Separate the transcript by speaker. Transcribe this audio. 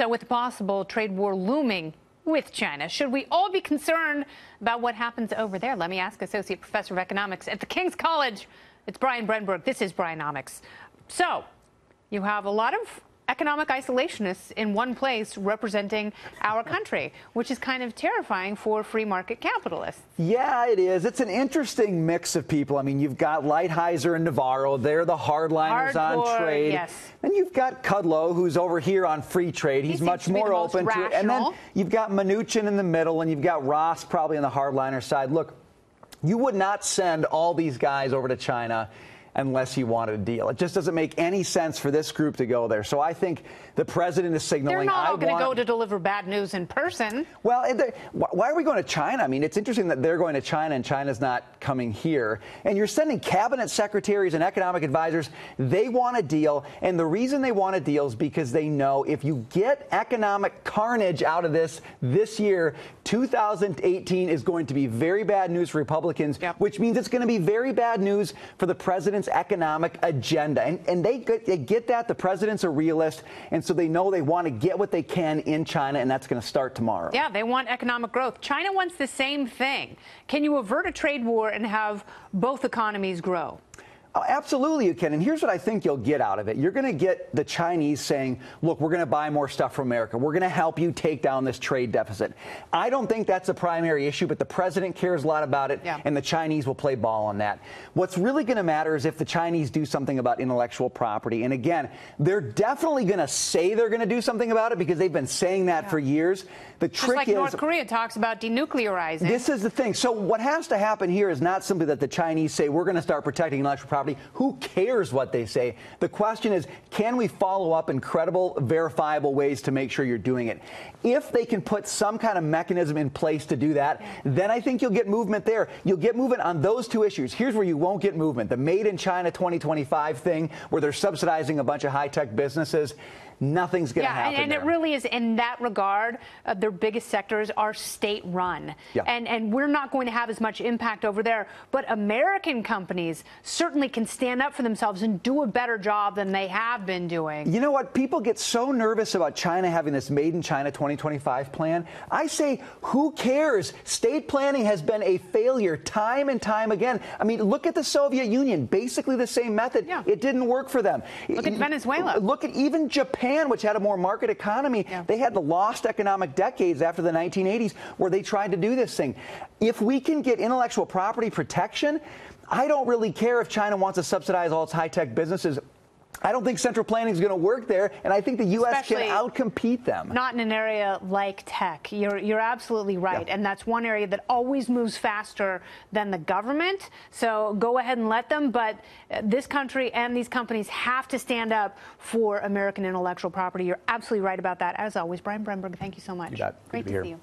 Speaker 1: So with the possible trade war looming with China, should we all be concerned about what happens over there? Let me ask Associate Professor of Economics at the King's College. It's Brian Brenberg. This is Brianomics. So you have a lot of economic isolationists in one place representing our country, which is kind of terrifying for free market capitalists.
Speaker 2: Yeah, it is. It's an interesting mix of people. I mean, you've got Lighthizer and Navarro. They're the hardliners on trade.
Speaker 1: Yes.
Speaker 2: Then you've got Kudlow, who's over here on free trade. He's much more open to it. And then you've got Mnuchin in the middle, and you've got Ross probably on the hardliner side. Look, you would not send all these guys over to China unless you wanted a deal. It just doesn't make any sense for this group to go there. So I think the president is signaling,
Speaker 1: they're not all going to go to deliver bad news in person.
Speaker 2: Well, why are we going to China? I mean, it's interesting that they're going to China and China's not coming here. And you're sending cabinet secretaries and economic advisors. They want a deal. And the reason they want a deal is because they know if you get economic carnage out of this year, 2018 is going to be very bad news for Republicans, which means it's going to be very bad news for the president's economic agenda. And they get that. The president's a realist. And so they know they want to get what they can in China, and that's going to start tomorrow.
Speaker 1: Yeah, they want economic growth. China wants the same thing. Can you avert a trade war and have both economies grow?
Speaker 2: Oh, absolutely you can. And here's what I think you'll get out of it. You're going to get the Chinese saying, look, we're going to buy more stuff from America. We're going to help you take down this trade deficit. I don't think that's a primary issue, but the president cares a lot about it, and the Chinese will play ball on that. What's really going to matter is if the Chinese do something about intellectual property. And again, they're definitely going to say they're going to do something about it because they've been saying that for years. The trick is,
Speaker 1: North Korea talks about denuclearizing.
Speaker 2: This is the thing. So what has to happen here is not simply that the Chinese say we're going to start protecting intellectual property. Who cares what they say? The question is, can we follow up in credible, verifiable ways to make sure you're doing it? If they can put some kind of mechanism in place to do that, then I think you'll get movement there. You'll get movement on those two issues. Here's where you won't get movement. The Made in China 2025 thing, where they're subsidizing a bunch of high-tech businesses. Nothing's going to happen
Speaker 1: and
Speaker 2: there.
Speaker 1: It really is, in that regard, their biggest sectors are state-run. And we're not going to have as much impact over there. But American companies certainly can stand up for themselves and do a better job than they have been doing.
Speaker 2: You know what? People get so nervous about China having this Made in China 2025 plan. I say, who cares? State planning has been a failure time and time again. I mean, look at the Soviet Union. Basically the same method. It didn't work for them.
Speaker 1: Look at Venezuela.
Speaker 2: Look at even Japan, which had a more market economy. They had the lost economic decades after the 1980s where they tried to do this thing. If we can get intellectual property protection, I don't really care if China wants to subsidize all its high-tech businesses. I don't think central planning is going to work there, and I think the U.S. can outcompete them.
Speaker 1: Not in an area like tech. You're absolutely right, and that's one area that always moves faster than the government. So go ahead and let them, but this country and these companies have to stand up for American intellectual property. You're absolutely right about that. As always, Brian Brenberg, thank you so much.
Speaker 2: You bet.
Speaker 1: Great to see you.